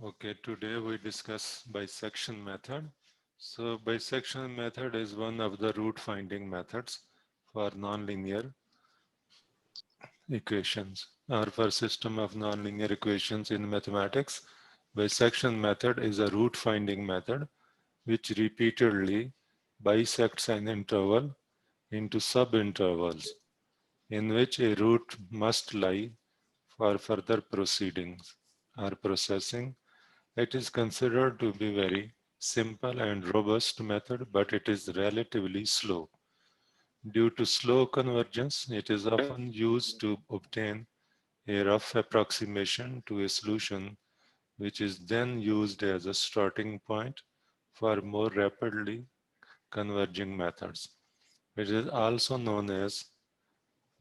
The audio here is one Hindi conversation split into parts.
Okay, today we discuss bisection method. So bisection method is one of the root finding methods for nonlinear equations or for system of nonlinear equations in mathematics. Bisection method is a root finding method which repeatedly bisects an interval into subintervals in which a root must lie for further proceedings or processing. It is considered to be very simple and robust method, but it is relatively slow. Due to slow convergence, it is often used to obtain a rough approximation to a solution, which is then used as a starting point for more rapidly converging methods. It is also known as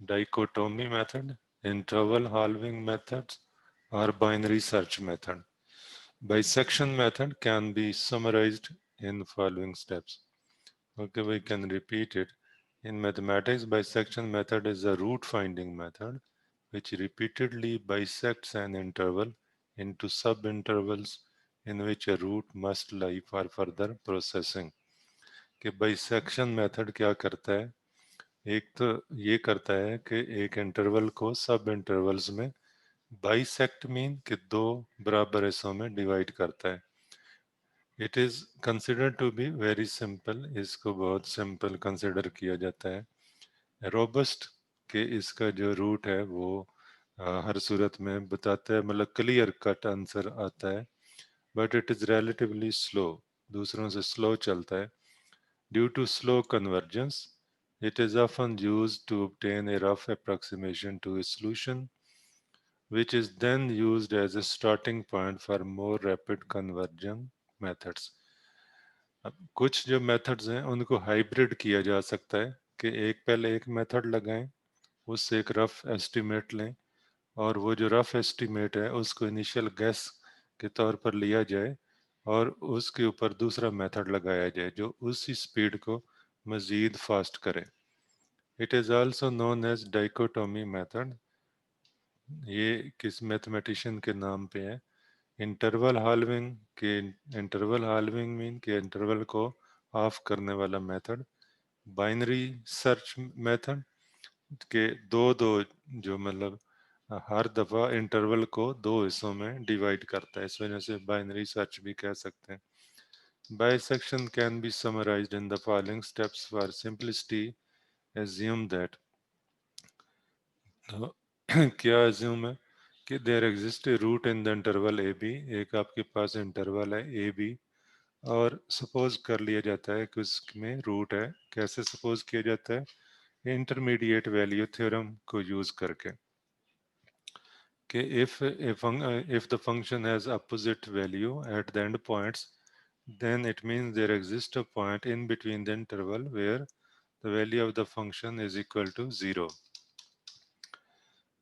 dichotomy method, interval halving methods, or binary search method. Bisection method can be summarized in following steps. Okay, we can repeat it. In mathematics, bisection method is a root finding method which repeatedly bisects an interval into subintervals in which a root must lie for further processing. कि बाइसेक्शन मेथड क्या करता है? एक तो ये करता है कि एक इंटरवल को सब इंटरवल्स में बाइसेक्ट मीन कि दो बराबर हिस्सों में डिवाइड करता है. It is considered to be very simple. इसको बहुत सिंपल कंसिडर किया जाता है. रोबस्ट के इसका जो रूट है वो हर सूरत में बताता है, मतलब क्लियर कट आंसर आता है, but it is relatively slow, दूसरों से स्लो चलता है. Due to slow convergence it is often used to obtain a rough approximation to a solution, which is then used as a starting point for more rapid converging methods. अब कुछ जो मेथड्स हैं उनको हाइब्रिड किया जा सकता है कि एक पहले एक मेथड लगाएं, उससे एक रफ एस्टिमेट लें, और वो जो रफ एस्टिमेट है उसको इनिशियल गैस के तौर पर लिया जाए और उसके ऊपर दूसरा मेथड लगाया जाए जो उसी स्पीड को मज़ीद फास्ट करे. It is also known as dichotomy method. ये किस मैथमेटिशियन के नाम पे है? इंटरवल हाल्विंग के इंटरवल हाल्विंग मीन के इंटरवल को ऑफ करने वाला मेथड. बाइनरी सर्च मेथड के दो दो जो मतलब हर दफ़ा इंटरवल को दो हिस्सों में डिवाइड करता है, इस वजह से बाइनरी सर्च भी कह सकते हैं. Bisection can be summarized in the following steps. For simplicity assume that. तो क्या assume है कि there exist a root in the interval A B. एक आपके पास इंटरवल है ए बी और सपोज कर लिया जाता है कि उसमें रूट है. कैसे सपोज किया जाता है? इंटरमीडिएट वैल्यू थ्योरम को यूज करके कि if the function has opposite value at the end points, then it means there exists a point in between the interval where the value of the function is equal to 0.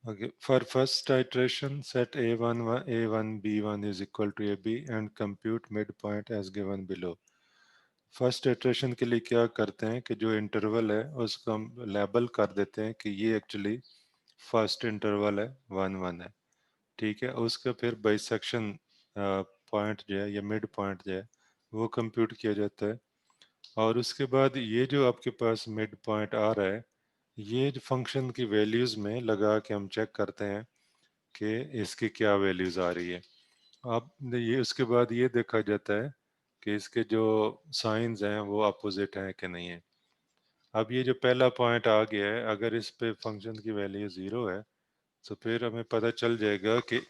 Okay. For first iteration, set a1 a1 b1 is equal to ab and compute midpoint as given below. First iteration के लिए क्या करते हैं कि जो इंटरवल है उसको हम लेबल कर देते हैं कि ये एक्चुअली फर्स्ट इंटरवल है, वन वन है. ठीक है, उसका फिर बाइसेक्शन पॉइंट जो है या मिड पॉइंट जो है वो कंप्यूट किया जाता है. और उसके बाद ये जो आपके पास मिड पॉइंट आ रहा है, ये जो फंक्शन की वैल्यूज़ में लगा के हम चेक करते हैं कि इसकी क्या वैल्यूज़ आ रही है. अब ये उसके बाद ये देखा जाता है कि इसके जो साइंस हैं वो अपोजिट हैं कि नहीं है. अब ये जो पहला पॉइंट आ गया है, अगर इस पे फंक्शन की वैल्यू ज़ीरो है तो फिर हमें पता चल जाएगा कि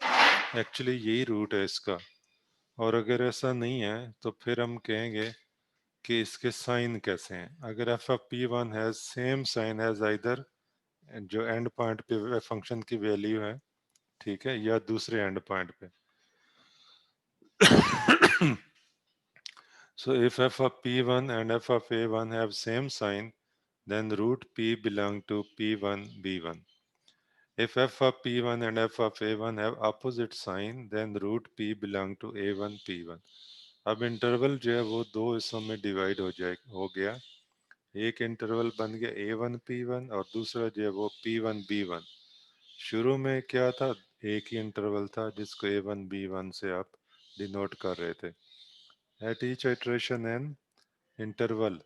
एक्चुअली यही रूट है इसका. और अगर ऐसा नहीं है तो फिर हम कहेंगे कि इसके साइन कैसे हैं. अगर F of P one has same sign has either जो एंड पॉइंट पे फंक्शन की वैल्यू है, ठीक है, या दूसरे एंड पॉइंट पे. So if f of p1 and f of a1 have same sign, then root p belong to p1 b1. If f of p1 and f of a1 have opposite sign, then root p belong to a1 p1. अब इंटरवल जो है वो दो हिस्सों में डिवाइड हो गया. एक इंटरवल बन गया a1 p1 और दूसरा जो है वो p1 b1. शुरू में क्या था? एक ही इंटरवल था जिसको a1 b1 से आप डिनोट कर रहे थे। Eight each iteration an interval,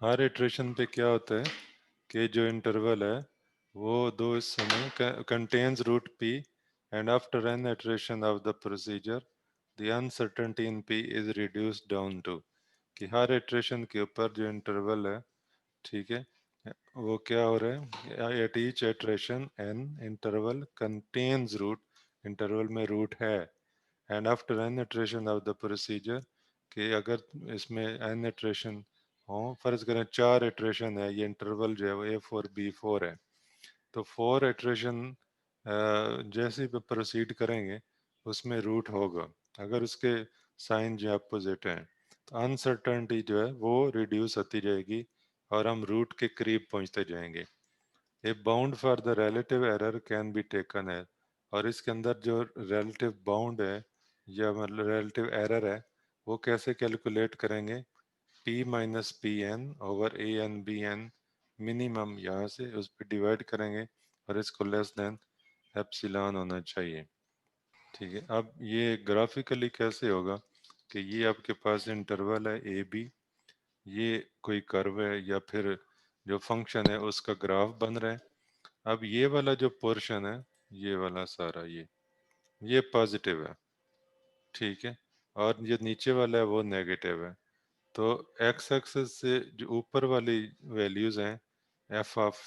her iteration पे क्या होता है कि जो इंटरवल है वो दो हिस्सों में contains root P, and after N iteration of the procedure the uncertainty in P is reduced down to, कि हर इटरेशन के ऊपर जो इंटरवल है, ठीक है, वो क्या हो रहा है, at each iteration an interval contains root, interval में रूट है, and after N iteration of the procedure, कि अगर इसमें एन इटरेशन हो, फर्ज करें 4 इटरेशन है, ये इंटरवल जो है वो A4 B4 है, तो 4 इटरेशन जैसे ही प्रोसीड करेंगे उसमें रूट होगा, अगर उसके साइन जो अपोजिट हैं तो अनसर्टनिटी जो है वो रिड्यूस होती जाएगी और हम रूट के करीब पहुंचते जाएंगे। A bound for the relative error can be taken है, और इसके अंदर जो रिलेटिव बाउंड है या मतलब रिलेटिव एरर है वो कैसे कैलकुलेट करेंगे, P minus P N over A N B N, minimum यहाँ से उस पर डिवाइड करेंगे और इसको लेस देन एप्सिलॉन होना चाहिए। ठीक है, अब ये ग्राफिकली कैसे होगा कि ये आपके पास इंटरवल है ए बी, ये कोई कर्व है या फिर जो फंक्शन है उसका ग्राफ बन रहा है। अब ये वाला जो पोर्शन है, ये वाला सारा ये पॉजिटिव है, ठीक है, और जो नीचे वाला है वो नेगेटिव है। तो एक्स एक्सिस से जो ऊपर वाली वैल्यूज हैं एफ ऑफ,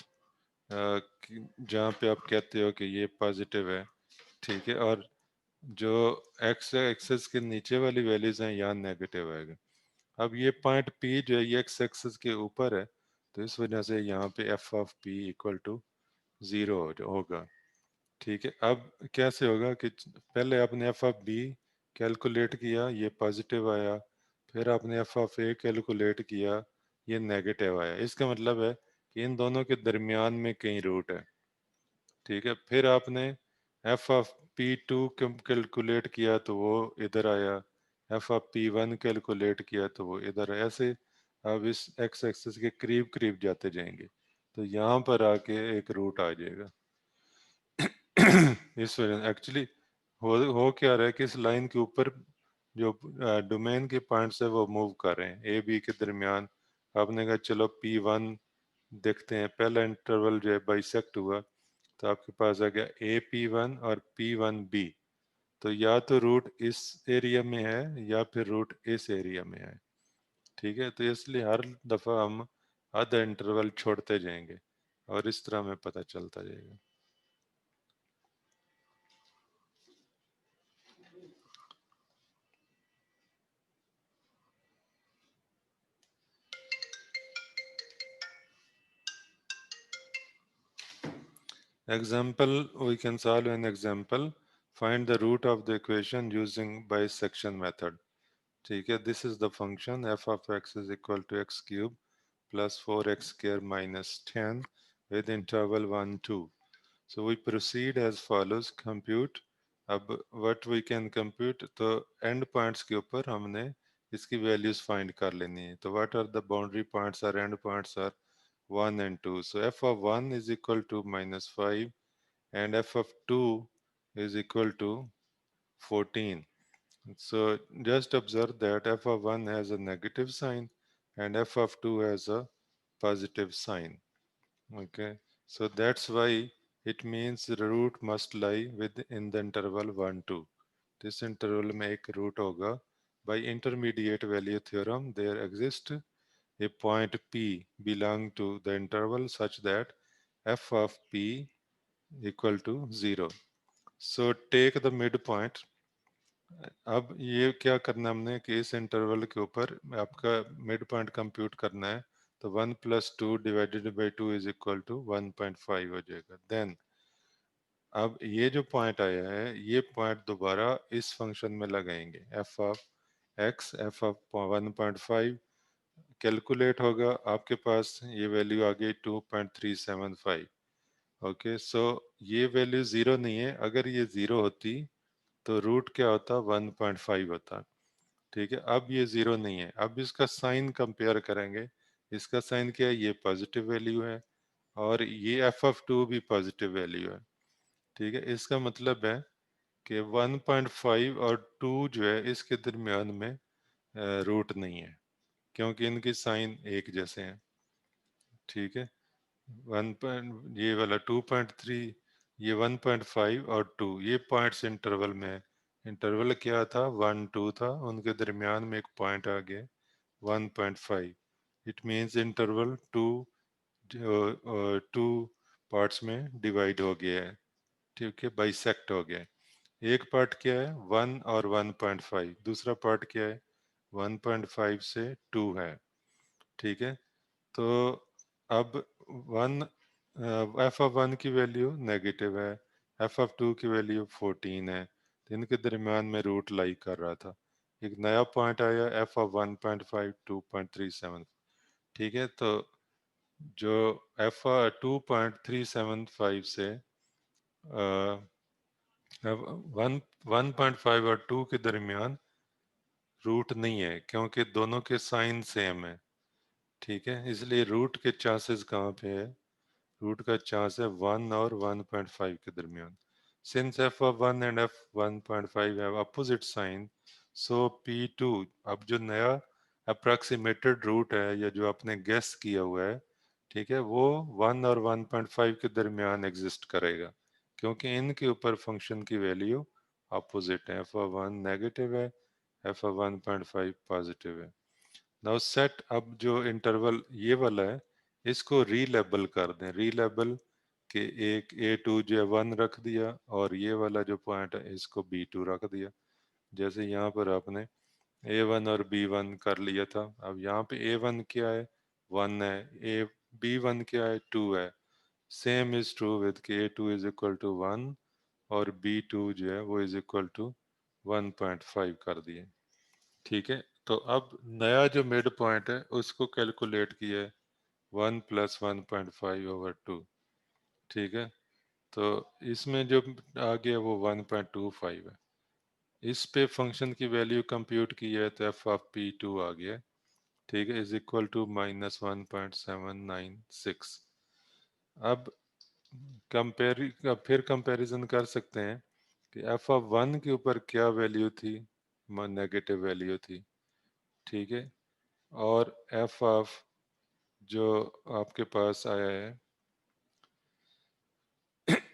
जहाँ पे आप कहते हो कि ये पॉजिटिव है, ठीक है, और जो एक्स एक्सिस के नीचे वाली वैल्यूज हैं यहाँ नेगेटिव है। अब ये पॉइंट पी जो है ये एक्स एक्सिस के ऊपर है, तो इस वजह से यहाँ पे F of P equal to 0 होगा। ठीक है, अब कैसे होगा कि पहले आपने एफ ऑफ बी कैलकुलेट किया, ये पॉजिटिव आया, फिर आपने एफ ऑफ ए कैलकुलेट किया, ये नेगेटिव आया, इसका मतलब है कि इन दोनों के दरमियान में कहीं रूट है। ठीक है, फिर आपने F of P two calculate किया तो वो इधर आया, F of P one calculate किया तो वो इधर है, ऐसे अब इस एक्स एक्सिस के करीब करीब जाते जाएंगे तो यहाँ पर आके एक रूट आ जाएगा। इस वजह एक्चुअली हो क्या रहा है कि इस लाइन के ऊपर जो डोमेन के पॉइंट्स है वो मूव कर रहे हैं ए बी के दरमियान। आपने कहा चलो पी वन देखते हैं, पहला इंटरवल जो है बाइसेक्ट हुआ तो आपके पास आ गया ए पी वन और पी वन बी, तो या तो रूट इस एरिया में है या फिर रूट इस एरिया में है। ठीक है, तो इसलिए हर दफ़ा हम आधा इंटरवल छोड़ते जाएंगे और इस तरह हमें पता चलता जाएगा। Example, we can solve an example. Find the root of the equation using bisection method. ठीक है, this is the function f of x is equal to x cube plus 4x square minus 10 with interval 1, 2. So we proceed as follows, compute. अब what we can compute, तो end points के ऊपर हमने इसकी values find कर लेनी है। तो what are the boundary points or end points are 1 and 2. So f of 1 is equal to minus 5 and f of 2 is equal to 14. So just observe that f of 1 has a negative sign and f of 2 has a positive sign. Okay, so that's why it means the root must lie within the interval 1 2. This interval में एक root होगा. By intermediate value theorem there exists a point P belong to the interval such that f of P equal to 0. So take the midpoint. अब ये क्या करना हमने कि इस इंटरवल के ऊपर आपका मिड पॉइंट कंप्यूट करना है, तो 1 plus two divided by two is equal to 1.5 हो जाएगा। देन अब ये जो पॉइंट आया है ये पॉइंट दोबारा इस फंक्शन में लगाएंगे, F of x F of 1.5 calculate होगा, आपके पास ये वैल्यू आ गई 2.375। ओके, सो ये वैल्यू ज़ीरो नहीं है, अगर ये ज़ीरो होती तो रूट क्या होता, 1.5 होता। ठीक है, अब ये ज़ीरो नहीं है, अब इसका साइन कंपेयर करेंगे, इसका साइन क्या है, ये पॉजिटिव वैल्यू है, और ये एफ ऑफ टू भी पॉजिटिव वैल्यू है। ठीक है, इसका मतलब है कि 1.5 और 2 जो है इसके दरमियान में रूट नहीं है, क्योंकि इनके साइन एक जैसे हैं। ठीक है, वन पॉइंट ये वाला 2.3, ये 1.5 और 2, ये पॉइंट्स इंटरवल में है। इंटरवल क्या था, 1 2 था, उनके दरमियान में एक पॉइंट आ गया 1.5। It means interval two parts में डिवाइड हो गया है। ठीक है, बाइसेक्ट हो गया है। एक पार्ट क्या है, 1 और 1.5, दूसरा पार्ट क्या है, 1.5 से 2 है। ठीक है, तो अब वन एफ ऑफ वन की वैल्यू नेगेटिव है, एफ ऑफ टू की वैल्यू 14 है, तो इनके दरमियान में रूट लाई कर रहा था। एक नया पॉइंट आया एफ ऑफ 1.5 2.37। ठीक है, तो जो एफ 2.375 से 1.5 और 2 के दरमियान रूट नहीं है, क्योंकि दोनों के साइन सेम है। ठीक है, इसलिए रूट के चांसेस कहाँ पे है, रूट का चांस है 1 और 1.5 के दरमियान। Since F of 1 and F 1.5 have opposite sign, so P two, अब जो नया अप्रोक्सीमेटेड रूट है या जो आपने गेस किया हुआ है, ठीक है, वो 1 और 1.5 के दरमियान एग्जिस्ट करेगा, क्योंकि इनके ऊपर फंक्शन की वैल्यू अपोजिट है। एफ ऑफ 1 नेगेटिव है, एफ ऑफ 1.5 पॉजिटिव है। नाउ सेट, अब जो इंटरवल ये वाला है इसको रीलेबल कर दें। रीलेबल के एक A2 जो है 1 रख दिया, और ये वाला जो पॉइंट है इसको B2 रख दिया। जैसे यहाँ पर आपने A1 और B1 कर लिया था। अब यहाँ पे A1 क्या है, 1 है, ए B1 क्या है, 2 है। सेम इज ट्रू विद के A2 इज इक्वल टू 1 और B2 जो है वो इज इक्वल टू 1.5 कर दिए। ठीक है, तो अब नया जो मिड पॉइंट है उसको कैलकुलेट किया है, 1 प्लस 1.5/2। ठीक है, तो इसमें जो आ गया वो 1.25 है। इस पे फंक्शन की वैल्यू कंप्यूट की है तो एफ ऑफ पी टू आ गया। ठीक है, इज इक्वल टू -1.796। अब फिर कंपैरिजन कर सकते हैं कि एफ ऑफ वन के ऊपर क्या वैल्यू थी, नेगेटिव वैल्यू थी। ठीक है, और एफ ऑफ जो आपके पास आया है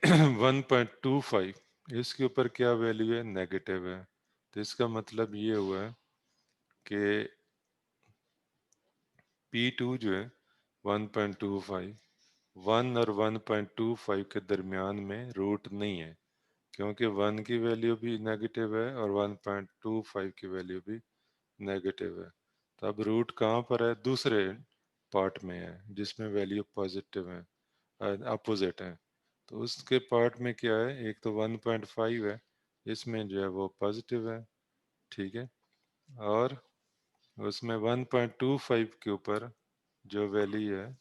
1.25, इसके ऊपर क्या वैल्यू है, नेगेटिव है। तो इसका मतलब ये हुआ है कि P2 जो है 1.25, 1 और 1.25 के दरमियान में रूट नहीं है, क्योंकि 1 की वैल्यू भी नेगेटिव है और 1.25 की वैल्यू भी नेगेटिव है। तो अब रूट कहाँ पर है, दूसरे पार्ट में है जिसमें वैल्यू पॉजिटिव है, अपोजिट है। तो उसके पार्ट में क्या है, एक तो 1.5 है, इसमें जो है वो पॉजिटिव है। ठीक है, और उसमें 1.25 के ऊपर जो वैल्यू है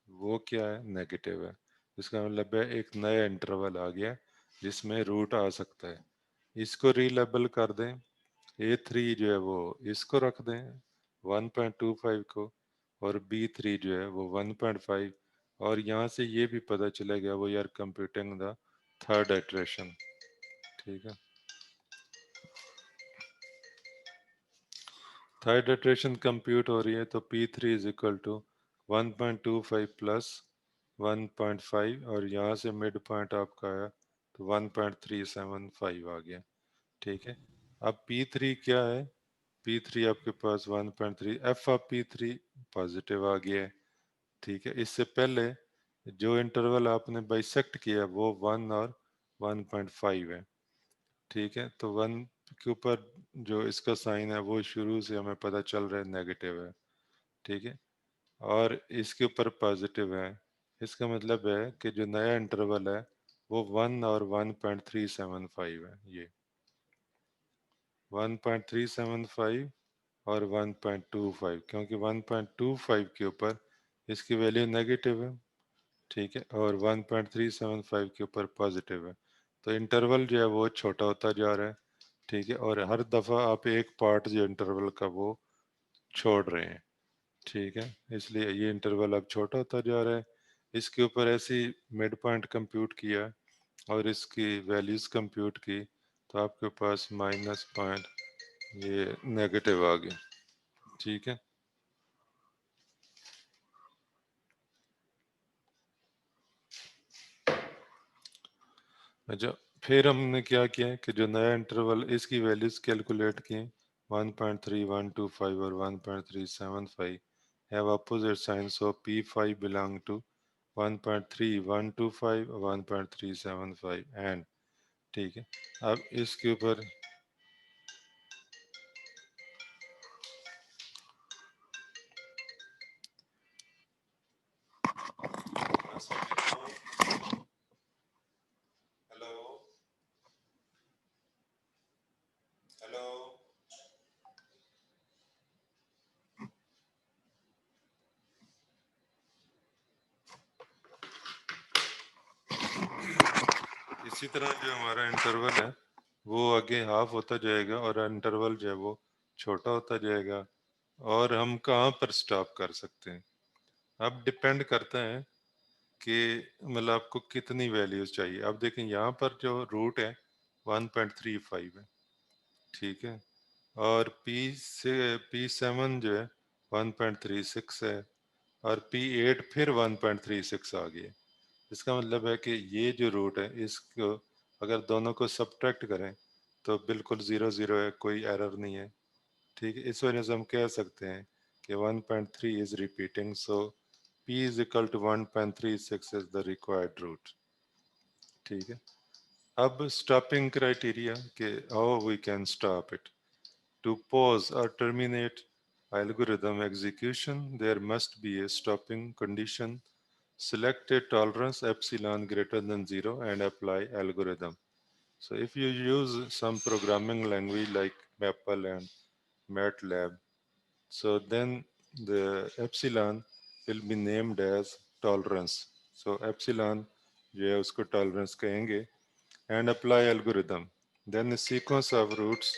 वो क्या है, नेगेटिव है। इसका मतलब है एक नया इंटरवल आ गया जिसमें रूट आ सकता है। इसको रीलेबल कर दें, A3 जो है वो इसको रख दें 1.25 को, और B3 जो है वो 1.5। और यहाँ से ये भी पता चलेगा वो यार कंप्यूटिंग द थर्ड इटरेशन। ठीक है, थर्ड इटरेशन कंप्यूट हो रही है तो P3 is equal to 1.25 plus 1.5, और यहाँ से मिड पॉइंट आपका आया तो 1.375 आ गया। ठीक है, अब P3 क्या है, P3 आपके पास 1.3, एफ ऑफ P3 पॉजिटिव आ गया है। ठीक है, इससे पहले जो इंटरवल आपने बाइसेक्ट किया वो 1 और 1.5 है। ठीक है, तो 1 के ऊपर जो इसका साइन है वो शुरू से हमें पता चल रहा है नेगेटिव है। ठीक है, और इसके ऊपर पॉजिटिव है। इसका मतलब है कि जो नया इंटरवल है वो 1 और 1.375 है। ये 1.375 और 1.25, क्योंकि 1.25 के ऊपर इसकी वैल्यू नेगेटिव है। ठीक है, और 1.375 के ऊपर पॉजिटिव है। तो इंटरवल जो है वो छोटा होता जा रहा है। ठीक है, और हर दफ़ा आप एक पार्ट जो इंटरवल का वो छोड़ रहे हैं। ठीक है, इसलिए ये इंटरवल अब छोटा होता जा रहा है। इसके ऊपर ऐसी मिड पॉइंट कंप्यूट किया और इसकी वैल्यूज कंप्यूट की, तो आपके पास माइनस पॉइंट ये नेगेटिव आ गया। ठीक है, अच्छा फिर हमने क्या किया है कि जो नया इंटरवल इसकी वैल्यूज कैलकुलेट की 1.3125 और 1.375 have opposite sign, so P5 belong to 1.3125 और 1.375 एंड, ठीक है। अब इसके ऊपर हेलो हेलो इसी तरह जो हमारा इंटरवल है वो आगे हाफ होता जाएगा और इंटरवल जो है वो छोटा होता जाएगा, और हम कहाँ पर स्टॉप कर सकते हैं। अब डिपेंड करता है कि मतलब आपको कितनी वैल्यूज चाहिए। अब देखें यहाँ पर जो रूट है 1.35 है, ठीक है, और P7 जो है 1.36 है, और P8 फिर 1.36 आ गया। इसका मतलब है कि ये जो रूट है इसको अगर दोनों को सब्ट्रैक्ट करें तो बिल्कुल ज़ीरो ज़ीरो है, कोई एरर नहीं है। ठीक है, इस वजह से हम कह सकते हैं कि 1.3 is repeating, so P is equal to 1.36 is the required root. ठीक है, अब स्टॉपिंग क्राइटेरिया के how we can stop it. To pause or terminate algorithm execution, there must be a stopping condition. Select a tolerance epsilon greater than 0 and apply algorithm. So if you use some programming language like Maple and MATLAB, so then the epsilon will be named as tolerance. So epsilon जो है उसको tolerance कहेंगे and apply algorithm. Then the sequence of roots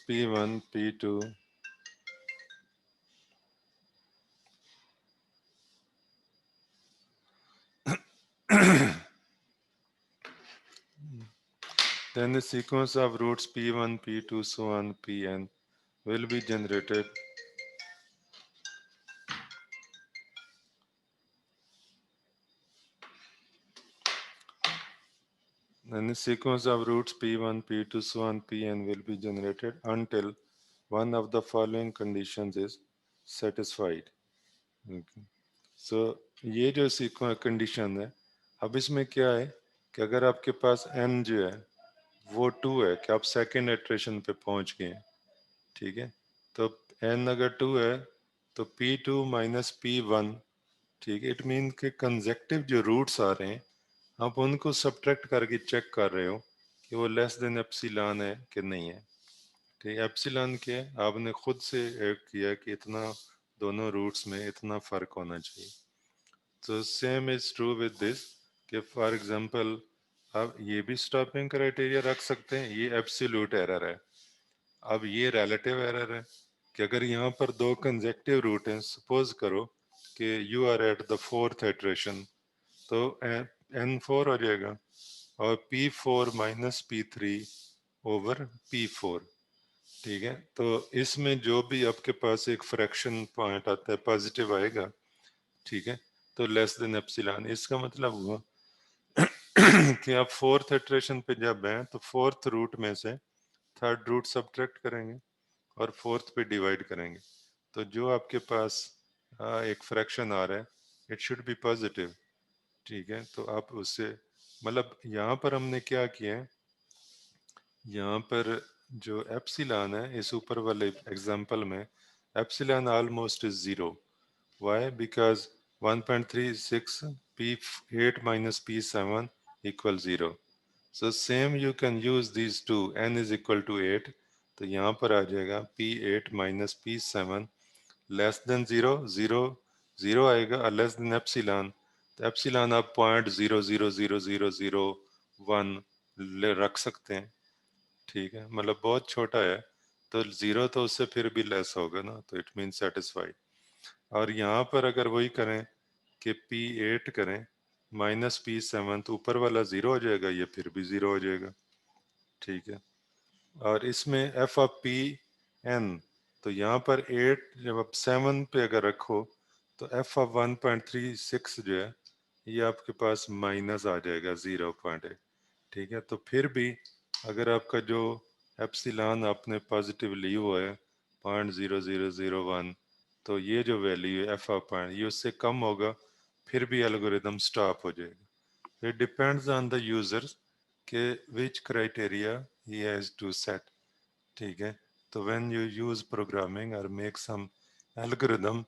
P1, P2, then the sequence of roots P1, P2, so on Pn will be generated. Then the sequence of roots P1, P2, so on Pn will be generated until one of the following conditions is satisfied. Okay. So ये जो सीक्वेंस कंडीशन है, अब इसमें क्या है कि अगर आपके पास n जो है वो 2 है कि आप सेकेंड इटरेशन पे पहुंच गए हैं, ठीक है, तो n अगर 2 है तो P2 माइनस P1, ठीक है, इट मीन के कंजेक्टिव जो रूट्स आ रहे हैं आप उनको सब्ट्रैक्ट करके चेक कर रहे हो कि वो लेस देन एप्सिलॉन है कि नहीं है। ठीक है, एप्सिलॉन क्या है आपने खुद से किया कि इतना दोनों रूट्स में इतना फर्क होना चाहिए। तो same is true with this कि फॉर एग्जांपल आप ये भी स्टॉपिंग क्राइटेरिया रख सकते हैं, ये एब्सोल्यूट एरर है। अब ये रिलेटिव एरर है कि अगर यहाँ पर दो कंजेक्टिव रूट हैं, सपोज करो कि you are at the fourth iteration, तो n4 हो जाएगा और P4 minus P3 over P4। ठीक है, तो इसमें जो भी आपके पास एक फ्रैक्शन पॉइंट आता है पॉजिटिव आएगा, ठीक है, तो लेस देन एप्सिलॉन। इसका मतलब हुआ कि आप फोर्थ इटरेशन पे जब हैं तो फोर्थ रूट में से थर्ड रूट सब्ट्रैक्ट करेंगे और फोर्थ पे डिवाइड करेंगे, तो जो आपके पास एक फ्रैक्शन आ रहा है इट शुड बी पॉजिटिव। ठीक है, तो आप उससे मतलब यहाँ पर हमने क्या किया है, यहाँ पर जो एप्सिलॉन है इस ऊपर वाले एग्जांपल में epsilon almost is zero. Why? Because 1.36 P8 minus P7 equals 0. So same you can use these two, n is equal to 8, तो यहाँ पर आ जाएगा P8 minus P7 less than 0, 0 0 आएगा और लेस देन एप्सिलॉन, तो एप्सिलॉन आप 0.000001 रख सकते हैं। ठीक है, मतलब बहुत छोटा है, तो जीरो तो उससे फिर भी लेस होगा ना, तो इट मीन सेटिस्फाइड। और यहाँ पर अगर वही करें कि P8 करें माइनस P7 तो ऊपर वाला 0 हो जाएगा, ये फिर भी 0 हो जाएगा। ठीक है, और इसमें एफ ऑफ पी एन, तो यहाँ पर 8 जब आप 7 पे अगर रखो तो एफ ऑफ 1.36 जो है ये आपके पास माइनस आ जाएगा 0.8। ठीक है, तो फिर भी अगर आपका जो एप्सिलॉन आपने पॉजिटिव ली हुआ है 0.0001, तो ये जो वैल्यू है एफ ऑफ पॉइंट ये उससे कम होगा, फिर भी एल्गोरिदम स्टॉप हो जाएगा। It depends on the user के which criteria he has to set. ठीक है, तो व्हेन यू यूज प्रोग्रामिंग और मेक सम एल्गोरिदम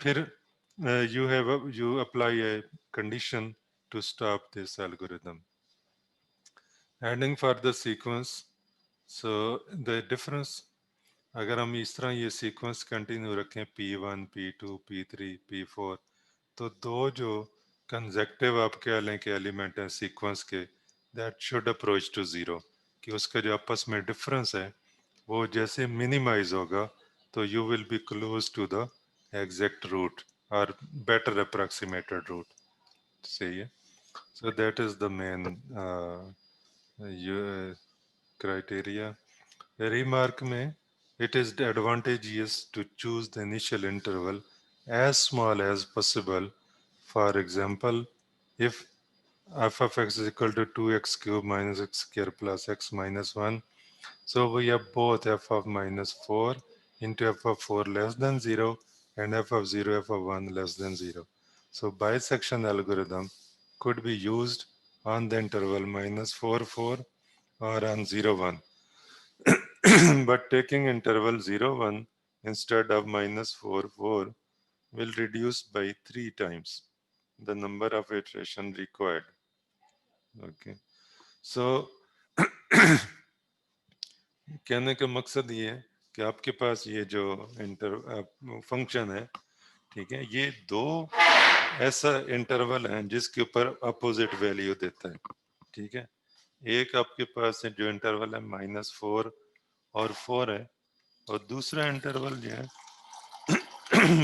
फिर you apply a condition to stop this algorithm. Adding for the sequence, so the difference, अगर हम इस तरह ये सीक्वेंस कंटिन्यू रखें P1, P2, P3, P4, तो दो जो कंजेक्टिव आप कह लें कि एलिमेंट हैं सीक्वेंस के, that should approach to zero, कि उसका जो आपस में डिफरेंस है वो जैसे मिनिमाइज होगा तो you will be close to the exact root और बेटर अप्रॉक्सीमेटेड रूट। सही है, so that is the main criteria. Remark में it is advantageous to choose the initial interval as small as possible. For example, if f of x is equal to 2x cubed minus x squared plus x minus 1, so we have both f of minus 4 into f of 4 less than 0 and f of 0, f of 1 less than 0. So bisection algorithm could be used on the interval minus 4, 4 or on 0, 1. But taking interval 0, 1 instead of minus 4, 4 will reduce by 3 times the number of iteration required. Okay. So कहने का मकसद ये है कि आपके पास ये जो फंक्शन है, ठीक है, ये दो ऐसा इंटरवल है जिसके ऊपर अपोजिट वैल्यू देता है। ठीक है, एक आपके पास है जो इंटरवल है -4 और 4 है, और दूसरा इंटरवल जो है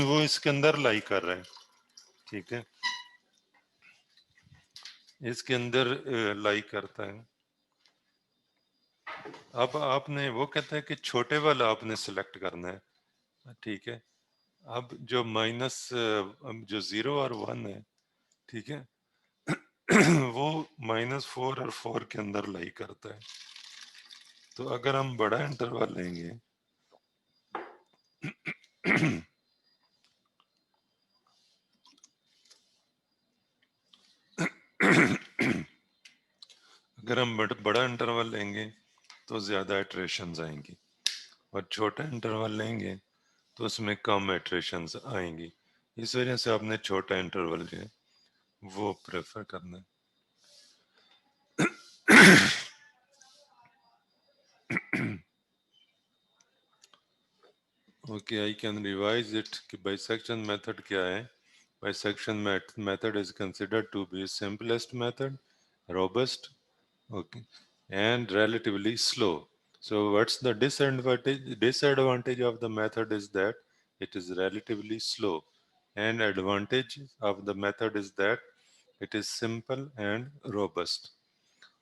वो इसके अंदर लाई कर रहा है। ठीक है, इसके अंदर लाई करता है। अब आपने वो कहता है कि छोटे वाला आपने सिलेक्ट करना है। ठीक है, अब जो माइनस जो 0 और 1 है, ठीक है, वो -4 और 4 के अंदर लाई करता है। तो अगर हम बड़ा इंटरवल लेंगे अगर हम बड़ा इंटरवल लेंगे तो ज़्यादा इटरेशंस आएंगी, और छोटा इंटरवल लेंगे तो उसमें कम इटरेशंस आएंगी। इस वजह से आपने छोटा इंटरवल जो है वो प्रेफर करना है। Okay, I can revise it कि bisection method क्या है? Bisection method is considered to be simplest method, robust, okay, and relatively slow. So what's the disadvantage? Disadvantage of the method is that it is relatively slow, and advantage of the method is that it is simple and robust.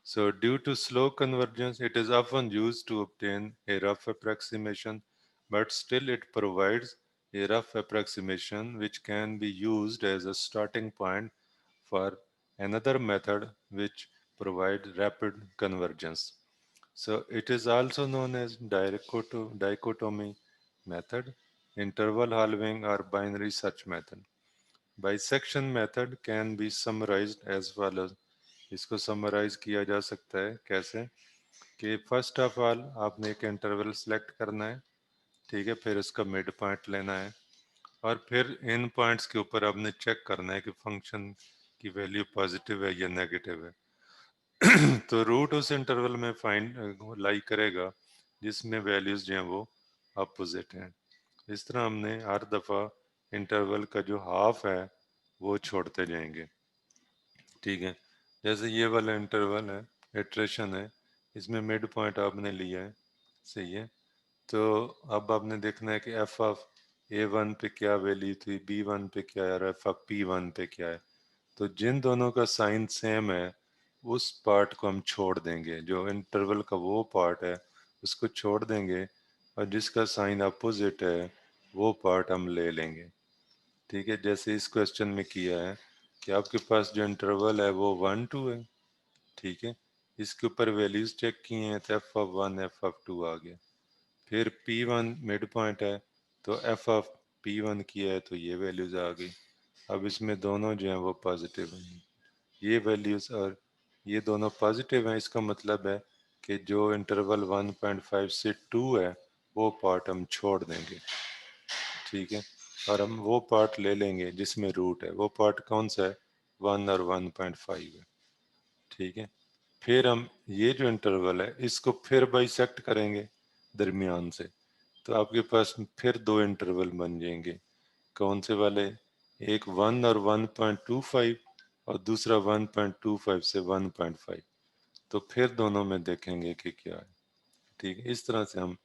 So due to slow convergence, it is often used to obtain a rough approximation, but still it provides a rough approximation which can be used as a starting point for another method which provides rapid convergence. So it is also known as dichotomy method, interval halving, or binary search method. Bisection method can be summarized as follows. इसको समराइज किया जा सकता है कैसे कि फर्स्ट ऑफ ऑल आपने एक इंटरवल सेलेक्ट करना है, ठीक है, फिर उसका मिड पॉइंट लेना है, और फिर इन पॉइंट्स के ऊपर आपने चेक करना है कि फंक्शन की वैल्यू पॉजिटिव है या नेगेटिव है। तो रूट उस इंटरवल में फाइंड लाई करेगा जिसमें वैल्यूज जो हैं वो अपोजिट हैं। इस तरह हमने हर दफ़ा इंटरवल का जो हाफ है वो छोड़ते जाएंगे। ठीक है, जैसे ये वाला इंटरवल है, इटरेशन है, इसमें मिड पॉइंट आपने लिया है। सही है, तो अब आपने देखना है कि एफ ऑफ A1 पे क्या वैल्यू थी, B1 पे क्या है, और P1 पे क्या है। तो जिन दोनों का साइन सेम है उस पार्ट को हम छोड़ देंगे, जो इंटरवल का वो पार्ट है उसको छोड़ देंगे, और जिसका साइन अपोजिट है वो पार्ट हम ले लेंगे। ठीक है, जैसे इस क्वेश्चन में किया है कि आपके पास जो इंटरवल है वो 1 2 है। ठीक है, इसके ऊपर वैल्यूज चेक किए हैं तो f(1) f(2) आ गया। फिर P1 मिड पॉइंट है तो f(P1) किया है तो ये वैल्यूज आ गई। अब इसमें दोनों जो हैं वो पॉजिटिव हैं, ये वैल्यूज, और ये दोनों पॉजिटिव हैं। इसका मतलब है कि जो इंटरवल 1.5 से 2 है वो पार्ट हम छोड़ देंगे। ठीक है, और हम वो पार्ट ले लेंगे जिसमें रूट है। वो पार्ट कौन सा है, 1 और 1.5 है। ठीक है, फिर हम ये जो इंटरवल है इसको फिर बाइसेक्ट करेंगे दरमियान से, तो आपके पास फिर दो इंटरवल बन जाएंगे। कौन से वाले, एक 1 और 1.25 और दूसरा 1.25 से 1.5। तो फिर दोनों में देखेंगे कि क्या है। ठीक है, इस तरह से हम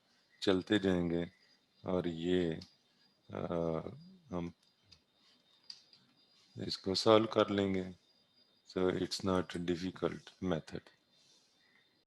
चलते जाएंगे और ये हम इसको सॉल्व कर लेंगे। So it's not difficult method.